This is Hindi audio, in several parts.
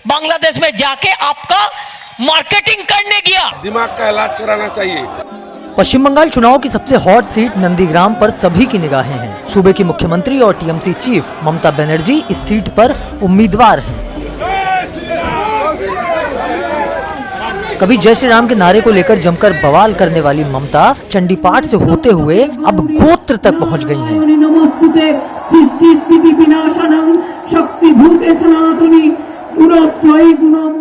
बांग्लादेश में जाके आपका मार्केटिंग करने गया। दिमाग का इलाज कराना चाहिए। पश्चिम बंगाल चुनाव की सबसे हॉट सीट नंदीग्राम पर सभी की निगाहें हैं। सूबे की मुख्यमंत्री और टीएमसी चीफ ममता बनर्जी इस सीट पर उम्मीदवार हैं। कभी जय श्री राम के नारे को लेकर जमकर बवाल करने वाली ममता चंडीपाठ से होते हुए अब गोत्र तक पहुंच गई हैं।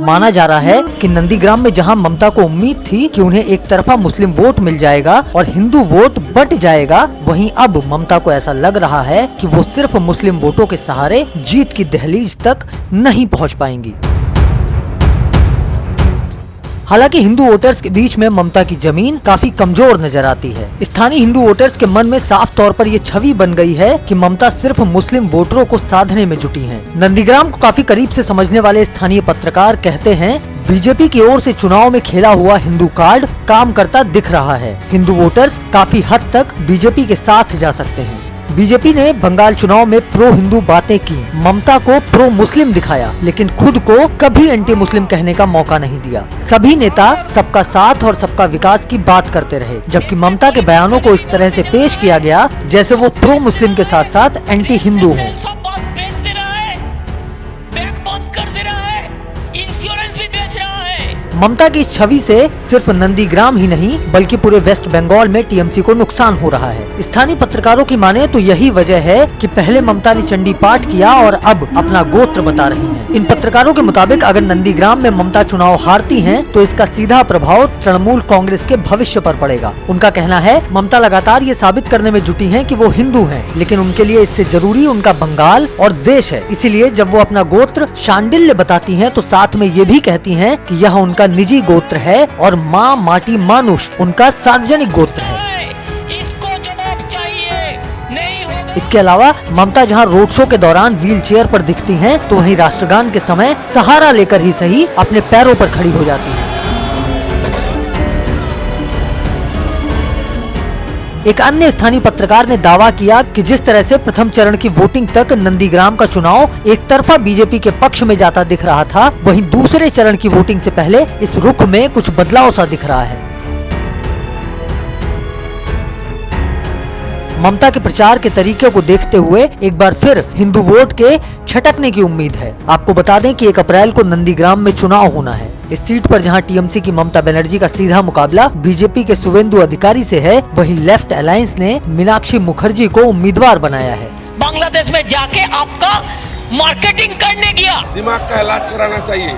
माना जा रहा है कि नंदीग्राम में जहां ममता को उम्मीद थी कि उन्हें एक तरफा मुस्लिम वोट मिल जाएगा और हिंदू वोट बट जाएगा, वहीं अब ममता को ऐसा लग रहा है कि वो सिर्फ मुस्लिम वोटों के सहारे जीत की दहलीज तक नहीं पहुंच पाएंगी। हालांकि हिंदू वोटर्स के बीच में ममता की जमीन काफी कमजोर नजर आती है। स्थानीय हिंदू वोटर्स के मन में साफ तौर पर ये छवि बन गई है कि ममता सिर्फ मुस्लिम वोटरों को साधने में जुटी हैं। नंदीग्राम को काफी करीब से समझने वाले स्थानीय पत्रकार कहते हैं, बीजेपी की ओर से चुनाव में खेला हुआ हिंदू कार्ड काम करता दिख रहा है। हिंदू वोटर्स काफी हद तक बीजेपी के साथ जा सकते हैं। बीजेपी ने बंगाल चुनाव में प्रो हिंदू बातें की, ममता को प्रो मुस्लिम दिखाया, लेकिन खुद को कभी एंटी मुस्लिम कहने का मौका नहीं दिया। सभी नेता सबका साथ और सबका विकास की बात करते रहे, जबकि ममता के बयानों को इस तरह से पेश किया गया जैसे वो प्रो मुस्लिम के साथ साथ एंटी हिंदू हो। ममता की इस छवि से सिर्फ नंदीग्राम ही नहीं बल्कि पूरे वेस्ट बंगाल में टीएमसी को नुकसान हो रहा है। स्थानीय पत्रकारों की माने तो यही वजह है कि पहले ममता ने चंडीपाठ किया और अब अपना गोत्र बता रही हैं। इन पत्रकारों के मुताबिक अगर नंदीग्राम में ममता चुनाव हारती हैं, तो इसका सीधा प्रभाव तृणमूल कांग्रेस के भविष्य पर पड़ेगा। उनका कहना है, ममता लगातार ये साबित करने में जुटी हैं कि वो हिंदू हैं, लेकिन उनके लिए इससे जरूरी उनका बंगाल और देश है। इसीलिए जब वो अपना गोत्र शांडिल्य बताती हैं, तो साथ में ये भी कहती हैं कि यह उनका निजी गोत्र है और माँ माटी मानुष उनका सार्वजनिक गोत्र है। इसके अलावा ममता जहां रोड शो के दौरान व्हील चेयर पर दिखती हैं, तो वहीं राष्ट्रगान के समय सहारा लेकर ही सही अपने पैरों पर खड़ी हो जाती हैं। एक अन्य स्थानीय पत्रकार ने दावा किया कि जिस तरह से प्रथम चरण की वोटिंग तक नंदीग्राम का चुनाव एक तरफा बीजेपी के पक्ष में जाता दिख रहा था, वहीं दूसरे चरण की वोटिंग से पहले इस रुख में कुछ बदलाव सा दिख रहा है। ममता के प्रचार के तरीके को देखते हुए एक बार फिर हिंदू वोट के छटकने की उम्मीद है। आपको बता दें कि 1 अप्रैल को नंदीग्राम में चुनाव होना है। इस सीट पर जहां टीएमसी की ममता बनर्जी का सीधा मुकाबला बीजेपी के शुवेंदु अधिकारी से है, वहीं लेफ्ट अलायंस ने मीनाक्षी मुखर्जी को उम्मीदवार बनाया है। बांग्लादेश में जाके आपका मार्केटिंग करने गया। दिमाग का इलाज कराना चाहिए।